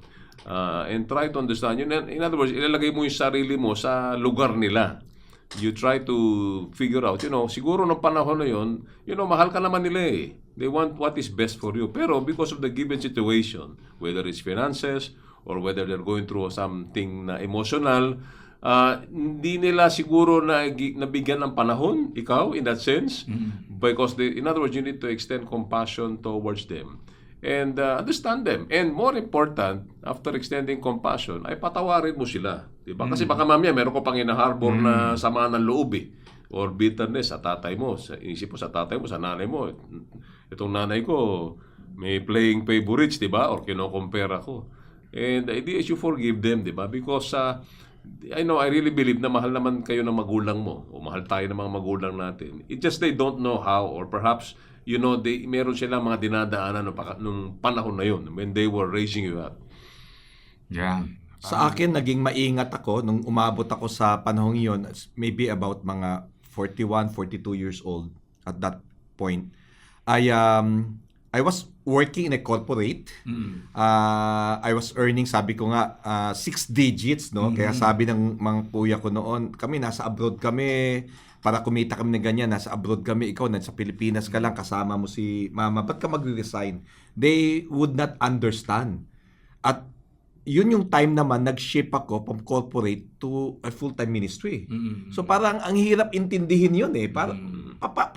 And try to understand. In other words, ilalagay mo yung sarili mo sa lugar nila. You try to figure out, siguro nung panahon na yun, mahal ka naman nila eh. They want what is best for you. Pero because of the given situation, whether it's finances or whether they're going through something na emotional, hindi nila siguro nabigyan ng panahon, ikaw, in that sense. Because, in other words, you need to extend compassion towards them. And understand them. And more important, after extending compassion, ay patawarin mo sila. Diba? Kasi baka mamaya meron ko pang inaharbor na sama ng loob or bitterness sa tatay mo. Isip mo sa tatay mo, sa nanay mo. Itong nanay ko, may playing favorites, diba? Or kino-compare ako. And the idea is you forgive them, diba? Because I know, I really believe na mahal naman kayo ng magulang mo o mahal tayo ng mga magulang natin. It just they don't know how, or perhaps, meron silang mga dinadaanan nung panahon na yun when they were raising you up. Yan. Sa akin, naging maingat ako nung umabot ako sa panahong iyon, maybe about mga 41, 42 years old at that point. I was working in a corporate. I was earning, sabi ko nga, 6 digits, no? Kaya sabi ng mga kuya ko noon, kami nasa abroad kami, para kumita kami ng ganyan, nasa abroad kami, ikaw nasa Pilipinas ka lang, kasama mo si mama, ba't ka magre-resign? They would not understand. At yun yung time naman, nag-shift ako from corporate to a full-time ministry. So parang ang hirap intindihin yun eh. Parang, paano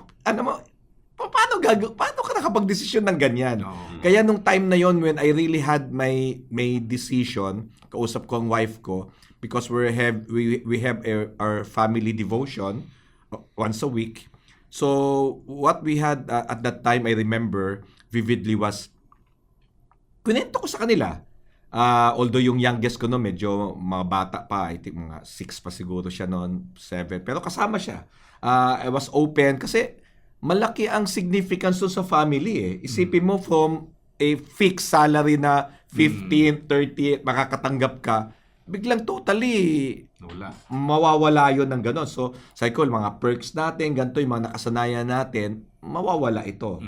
ka nakapag-desisyon ng ganyan? Kaya nung time na yon when I really had my decision, kausap ko ang wife ko, because we have our family devotion once a week. So what we had at that time, I remember vividly, was kunento ko sa kanila. Although yung youngest ko no, medyo mga bata pa, I think mga 6 pa siguro siya noon, 7. Pero kasama siya. I was open kasi malaki ang significance doon sa family eh. Isipin mo from a fixed salary na 15, 30, makakatanggap ka, biglang totally mawawala yun ng gano'n. So, cycle, mga perks natin, ganito yung mga nakasanayan natin, mawawala ito.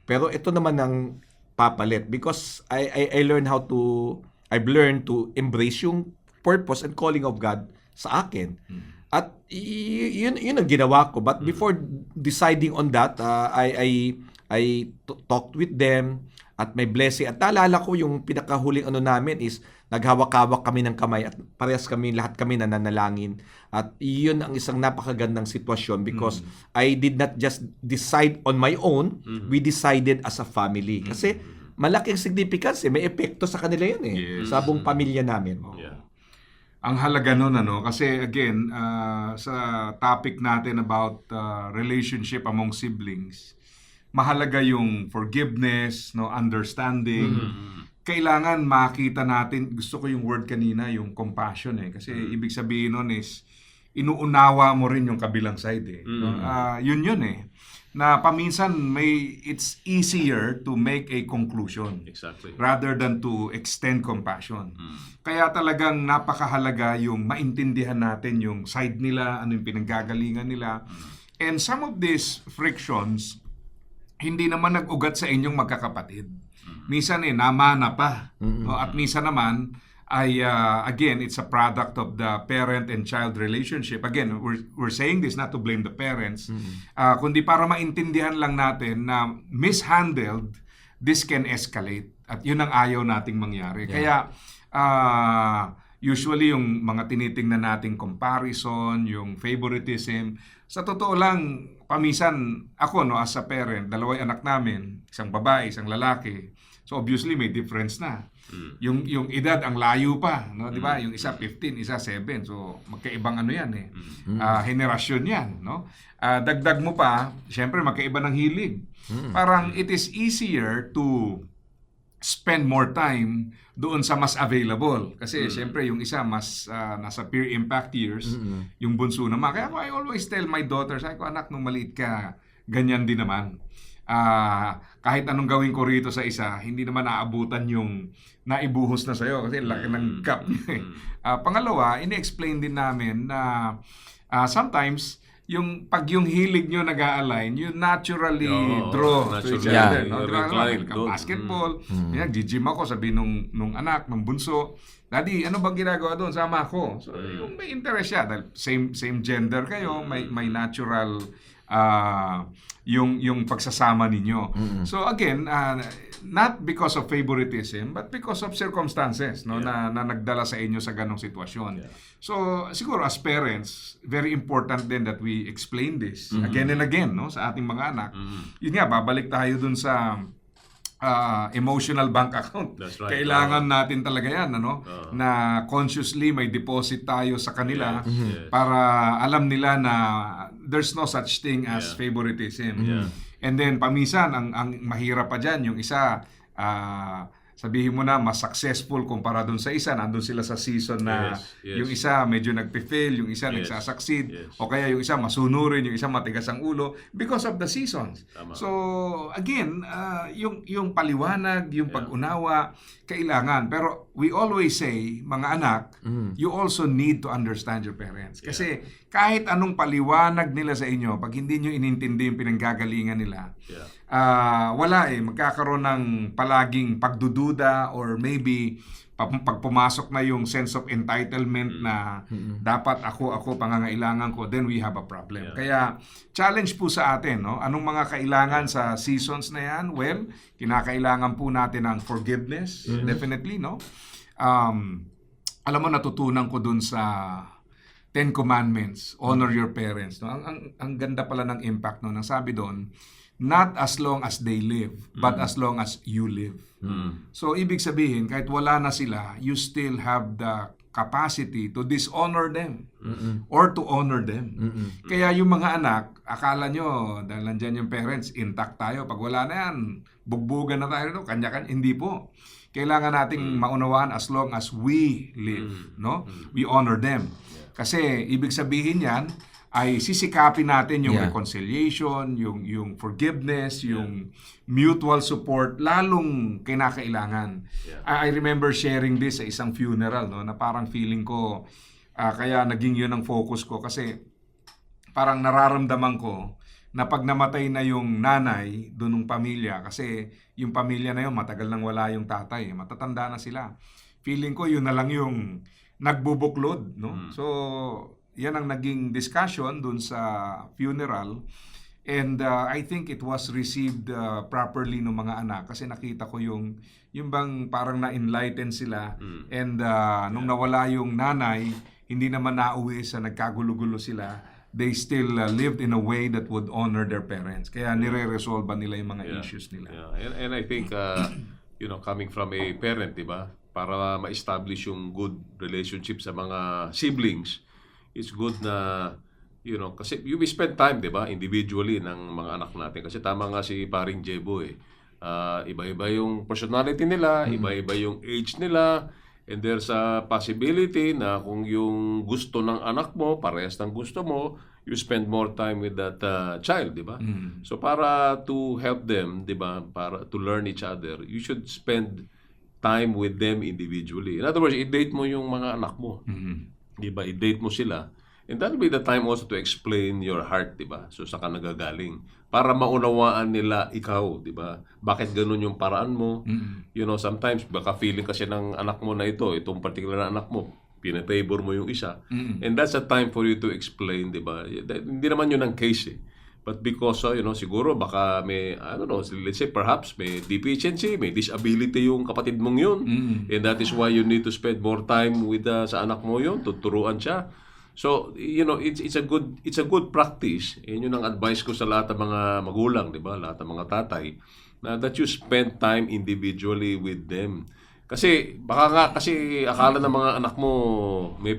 Pero ito naman ang papalit because I've learned to embrace yung purpose and calling of God sa akin. At yun ang ginawa ko. But before deciding on that, I talked with them at may blessing. At naalala ko yung pinakahuling namin is naghawak-hawak kami ng kamay at parehas kami, lahat kami nananalangin. At yun ang isang napakagandang sitwasyon because I did not just decide on my own, we decided as a family. Kasi malaking significance eh, may epekto sa kanila yun eh, sa buong pamilya namin. Yeah. Ang halaga nun, kasi again, sa topic natin about relationship among siblings, mahalaga yung forgiveness, understanding. Kailangan makita natin, gusto ko yung word kanina, yung compassion eh. Kasi ibig sabihin nun is, inuunawa mo rin yung kabilang side eh. Yun eh. Na paminsan it's easier to make a conclusion rather than to extend compassion. Kaya talagang napakahalaga yung maintindihan natin yung side nila, ano yung pinanggagalingan nila. And some of these frictions hindi naman nag-ugat sa inyong magkakapatid. Minsan namana pa. At minsan naman ay again, it's a product of the parent and child relationship. Again, we're saying this not to blame the parents, kundi para maintindihan lang natin na mishandled, this can escalate. At yun ang ayaw nating mangyari. Kaya usually yung mga tinitingnan nating comparison, yung favoritism, sa totoo lang, paminsan ako as a parent, 2 anak namin, isang babae, isang lalaki. So obviously may difference na. Yung edad ang layo pa, no, 'di ba? Yung isa 15, isa 7. So magkaibang yan eh. Henerasyon 'yan, no? Dagdag mo pa, syempre magkaiba ng hilig. Parang it is easier to spend more time doon sa mas available. Kasi syempre yung isa mas nasa peer impact years, yung bunso naman. Kaya I always tell my daughters, anak, nung maliit ka, ganyan din naman. Kahit anong gawin ko rito sa isa, hindi naman naabutan yung naibuhos na sa'yo kasi laki ng gap niya eh. Pangalawa, ini-explain din namin na sometimes pag yung hilig nyo nag-a-align, you naturally draw to each other. No? Basketball, nag-gym ako, sabi nung anak, nung bunso, Daddy, ano bang ginagawa doon? Sama ako. So, yung may interest siya, dahil same gender kayo, may natural yung pagsasama ninyo. So again, not because of favoritism, but because of circumstances na nagdala sa inyo sa ganong sitwasyon. So siguro as parents, very important din that we explain this again and again sa ating mga anak. Yun nga, babalik tayo dun sa emotional bank account. That's right. Kailangan natin talaga yan, na consciously may deposit tayo sa kanila para alam nila na there's no such thing as favoritism. And then paminsan ang mahirap pa diyan, yung isa sabihin mo na mas successful kumpara dun sa isa, nandun sila sa season na Yes. yung isa medyo nagpe-fail, yung isa Yes. nagsasucceed, Yes. o kaya yung isa masunurin, yung isa matigas ang ulo because of the seasons. Tama. So again, yung paliwanag, yung pag-unawa, kailangan. Pero we always say, mga anak, you also need to understand your parents. Kasi kahit anong paliwanag nila sa inyo, pag hindi nyo inintindi yung pinanggagalingan nila, wala magkakaroon ng palaging pagdududa or maybe pag pumasok na yung sense of entitlement na dapat ako pangangailangan ko, then we have a problem. Kaya challenge po sa atin, no? Anong mga kailangan sa seasons na yan? Well, kinakailangan po natin ng forgiveness, definitely, no? Alam mo, natutunan ko dun sa Ten Commandments, honor your parents. No? Ang ganda pala ng impact, no? Nang sabi doon, not as long as they live, but as long as you live. So, ibig sabihin, kahit wala na sila, you still have the capacity to dishonor them or to honor them. Kaya yung mga anak, akala nyo, dahil nandyan yung parents, intact tayo. Pag wala na yan, bugbugan na tayo, no? Kanya-kanya, hindi po. Kailangan nating maunawaan as long as we live, no? We honor them. Kasi ibig sabihin yan ay sisikapin natin yung reconciliation, yung forgiveness, yung mutual support, lalong kinakailangan. I remember sharing this sa isang funeral, no, na parang feeling ko, kaya naging yun ang focus ko kasi parang nararamdaman ko na pag namatay na yung nanay doon ng pamilya, kasi yung pamilya na yun, matagal nang wala yung tatay, matatanda na sila. Feeling ko yun na lang yung nagbubuklod, no? So, yan ang naging discussion dun sa funeral. And I think it was received properly ng mga anak kasi nakita ko yung bang parang na-enlighten sila. And nung nawala yung nanay, hindi naman nauwi sa nagkagulo-gulo sila. They still lived in a way that would honor their parents. Kaya nire-resolve nila yung mga issues nila. And I think, coming from a parent, di ba? Para ma-establish yung good relationship sa mga siblings, it's good na, kasi we spend time, di ba, individually ng mga anak natin. Kasi tama nga si paring Jebo iba-iba yung personality nila, iba-iba yung age nila, and there's a possibility na kung yung gusto ng anak mo, parehas ng gusto mo, you spend more time with that child, di ba? So para to help them, di ba, para to learn each other, you should spend time with them individually. In other words, i-date mo yung mga anak mo. Di ba? I-date mo sila. And that will be the time also to explain your heart, di ba? So, saan ka nagagaling. Para maunawaan nila ikaw, di ba? Bakit ganun yung paraan mo? Sometimes, baka feeling kasi ng anak mo na itong particular na anak mo, pinapavor mo yung isa. And that's a time for you to explain, di ba? Hindi naman yun ang case, But because, siguro baka may, let's say perhaps may deficiency, may disability yung kapatid mong yun. And that is why you need to spend more time with sa anak mo yun, tuturuan siya. So, it's a good practice. Yun ang advice ko sa lahat ng mga magulang, di ba? Lahat ng mga tatay, na that you spend time individually with them. Kasi, kasi akala ng mga anak mo may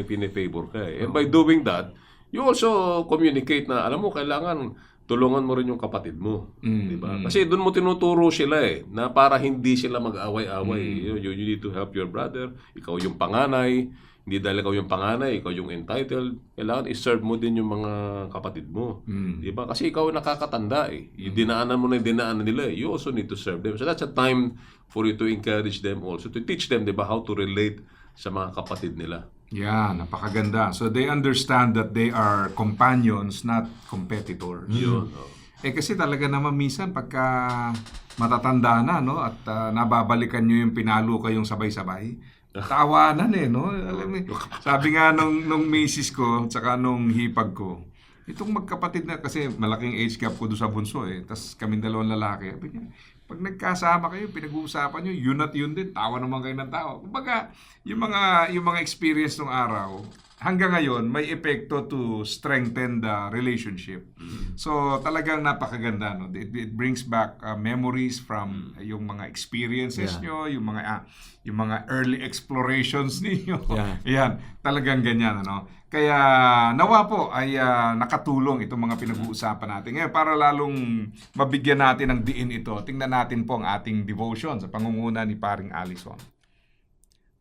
pinefavor ka And by doing that, you also communicate na, alam mo, kailangan tulungan mo rin yung kapatid mo. Diba? Kasi doon mo tinuturo sila na para hindi sila mag-away-away. You need to help your brother. Ikaw yung panganay. Hindi dahil ikaw yung panganay, ikaw yung entitled. Kailangan i-serve mo din yung mga kapatid mo. Diba? Kasi ikaw nakakatanda Yung dinaanan mo na yung dinaanan nila You also need to serve them. So that's a time for you to encourage them also. To teach them, diba, how to relate sa mga kapatid nila. Yeah, napakaganda. So they understand that they are companions, not competitors. Kasi talaga naman minsan pagka matatanda na, no, at nababalikan nyo yung pinalo kayong sabay-sabay, tawanan no? Alam mo, sabi nga nung misis ko, tsaka nung hipag ko, itong magkapatid na, kasi malaking age gap ko doon sa bunso tas kaming dalawang lalaki. Pag nagkasama kayo, pinag-uusapan nyo, yun at yun din, tawa naman kayo ng tawa. Kumbaga, yung mga experience ng araw, hanggang ngayon may epekto to strengthen the relationship. So talagang napakaganda, no. It brings back memories from yung mga experiences nyo, yung mga early explorations ninyo. Yan, talagang ganyan, ano. Kaya nawa po ay nakatulong itong mga pinag-uusapan natin ngayon para lalong mabigyan natin ng diin ito. Tingnan natin po ang ating devotion sa pangunguna ni Paring Allison.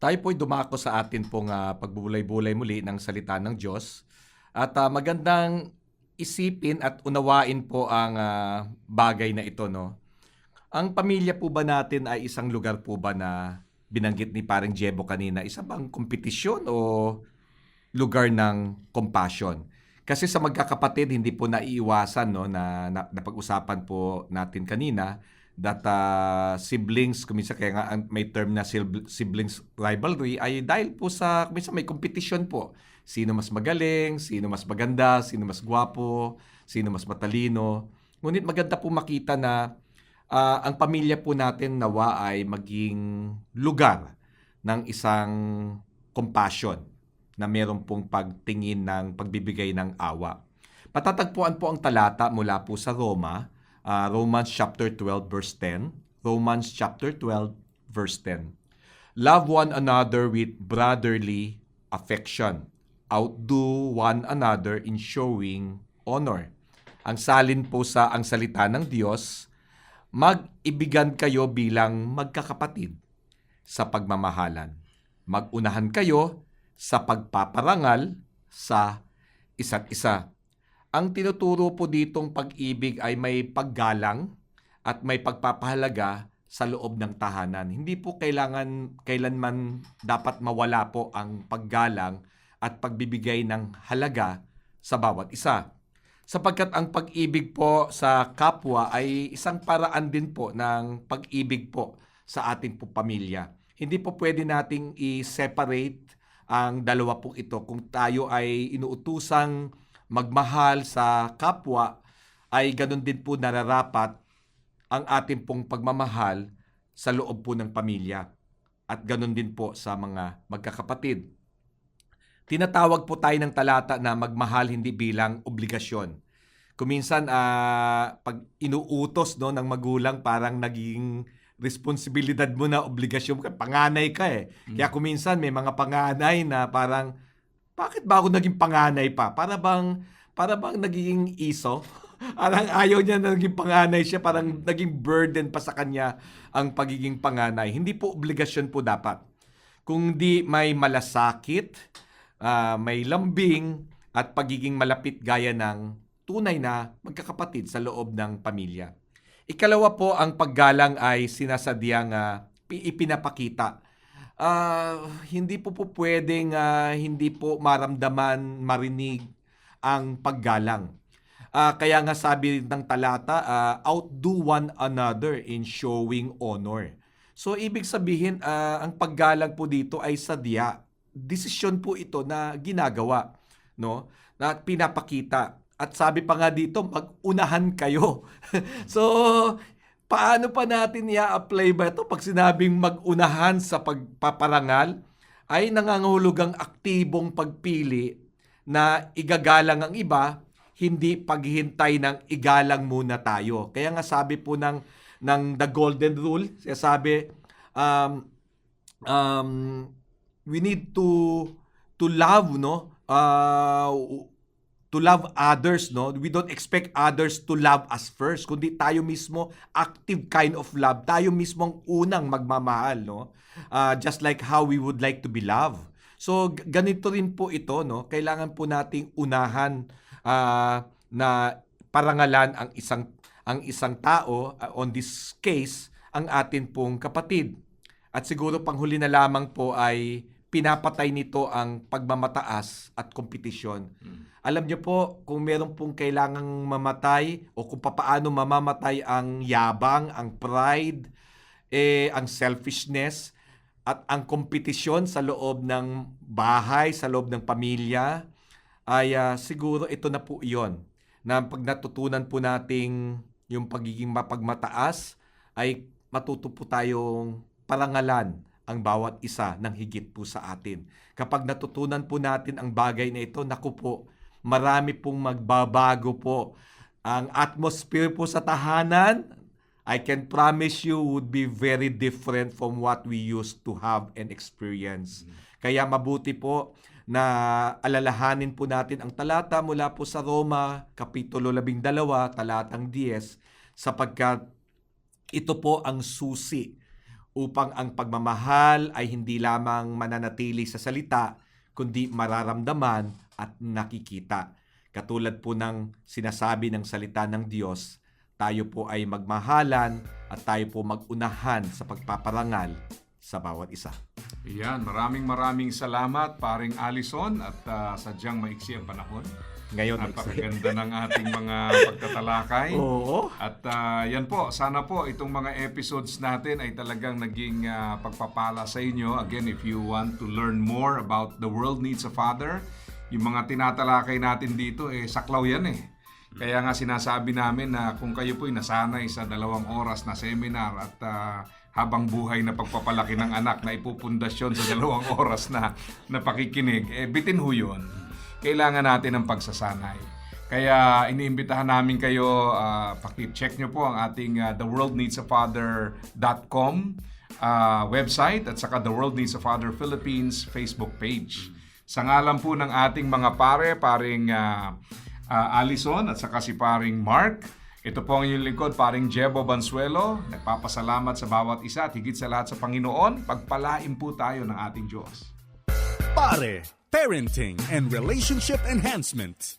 Tayo po'y dumako sa atin pong pagbubulay-bulay muli ng salita ng Diyos. At magandang isipin at unawain po ang bagay na ito, no? Ang pamilya po ba natin ay isang lugar po ba na binanggit ni Paring Jebo kanina? Isa bang kompetisyon o lugar ng compassion? Kasi sa magkakapatid, hindi po naiiwasan, no, na napag-usapan po natin kanina that siblings, kuminsan kaya nga may term na siblings rivalry ay dahil po sa kuminsan may competition po. Sino mas magaling, sino mas maganda, sino mas gwapo, sino mas matalino. Ngunit maganda po makita na ang pamilya po natin nawa ay maging lugar ng isang compassion na meron pong pagtingin ng pagbibigay ng awa. Patatagpuan po ang talata mula po sa Romans chapter 12 verse 10. Romans chapter 12 verse 10. Love one another with brotherly affection. Outdo one another in showing honor. Ang salin po sa ang salita ng Diyos, mag-ibigan kayo bilang magkakapatid sa pagmamahalan. Mag-unahan kayo sa pagpaparangal sa isa't isa. Ang tinuturo po ditong pag-ibig ay may paggalang at may pagpapahalaga sa loob ng tahanan. Hindi po kailanman dapat mawala po ang paggalang at pagbibigay ng halaga sa bawat isa. Sapagkat ang pag-ibig po sa kapwa ay isang paraan din po ng pag-ibig po sa ating po pamilya. Hindi po pwede nating i-separate ang dalawa po ito. Kung tayo ay inuutusang magmahal sa kapwa, ay ganun din po nararapat ang ating pong pagmamahal sa loob po ng pamilya. At ganun din po sa mga magkakapatid. Tinatawag po tayo ng talata na magmahal hindi bilang obligasyon. Kuminsan, pag inuutos, no, ng magulang, parang naging responsibilidad mo na obligasyon ka. Panganay ka eh. Kaya kuminsan may mga panganay na parang, bakit ba ako naging panganay pa? Para bang naging iso? Parang ayaw niya na naging panganay siya. Parang naging burden pa sa kanya ang pagiging panganay. Hindi po obligasyon po dapat. Kung di may malasakit, may lambing, at pagiging malapit gaya ng tunay na magkakapatid sa loob ng pamilya. Ikalawa po, ang paggalang ay sinasadyang ipinapakita. Hindi po pwedeng hindi po maramdaman, marinig ang paggalang. Kaya nga sabi ng talata, outdo one another in showing honor. So ibig sabihin, ang paggalang po dito ay sadya. Desisyon po ito na ginagawa, no? Na pinapakita. At sabi pa nga dito, mag-unahan kayo. So, paano pa natin i-apply ba ito? Pag sinabing mag-unahan sa pagpaparangal, ay nangangahulugang aktibong pagpili na igagalang ang iba, hindi paghihintay ng igalang muna tayo. Kaya nga sabi po ng The Golden Rule, sabi, we need to love, no? To love others, no? We don't expect others to love us first, kundi tayo mismo, active kind of love. Tayo mismo ang unang magmamahal, no? Just like how we would like to be loved. So, ganito rin po ito, no? Kailangan po nating unahan na parangalan ang isang tao, on this case, ang atin pong kapatid. At siguro panghuli na lamang po ay pinapatay nito ang pagmamataas at kompetisyon. Alam niyo po, kung meron pong kailangang mamatay o kung papaano mamamatay ang yabang, ang pride, ang selfishness, at ang kompetisyon sa loob ng bahay, sa loob ng pamilya, ay siguro ito na po iyon. Na pag natutunan po nating yung pagiging mapagmataas, ay matuto po tayong parangalan ang bawat isa ng higit po sa atin. Kapag natutunan po natin ang bagay na ito, naku po, marami pong magbabago po. Ang atmosphere po sa tahanan, I can promise you, would be very different from what we used to have and experience. Kaya mabuti po na alalahanin po natin ang talata mula po sa Roma, Kapitulo 12, talatang 10, sapagkat ito po ang susi upang ang pagmamahal ay hindi lamang mananatili sa salita, kundi mararamdaman at nakikita. Katulad po ng sinasabi ng salita ng Diyos, tayo po ay magmahalan at tayo po magunahan sa pagpaparangal sa bawat isa. Yan, maraming salamat paring Alison at sadyang maiksi ang panahon. Ngayon, Napakaganda ng ating mga pagtatalakay. Oo. At yan po, sana po itong mga episodes natin ay talagang naging pagpapala sa inyo. Again, if you want to learn more about The World Needs a Father, yung mga tinatalakay natin dito, saklaw yan Kaya nga sinasabi namin na kung kayo po'y nasanay sa 2 oras na seminar at habang buhay na pagpapalaki ng anak na ipupundasyon sa 2 oras na pakikinig, bitin ho yun. Kailangan natin ng pagsasanay. Kaya iniimbitahan namin kayo, paki-check nyo po ang ating theworldneedsafather.com website at saka The World Needs a Father Philippines Facebook page. Sa ngalan po ng ating mga paring Alison at saka si paring Mark, ito po ang inyong lingkod, paring Jebo Bansuelo. Nagpapasalamat sa bawat isa at higit sa lahat sa Panginoon. Pagpalain po tayo ng ating Diyos. Pare, Parenting and Relationship Enhancement.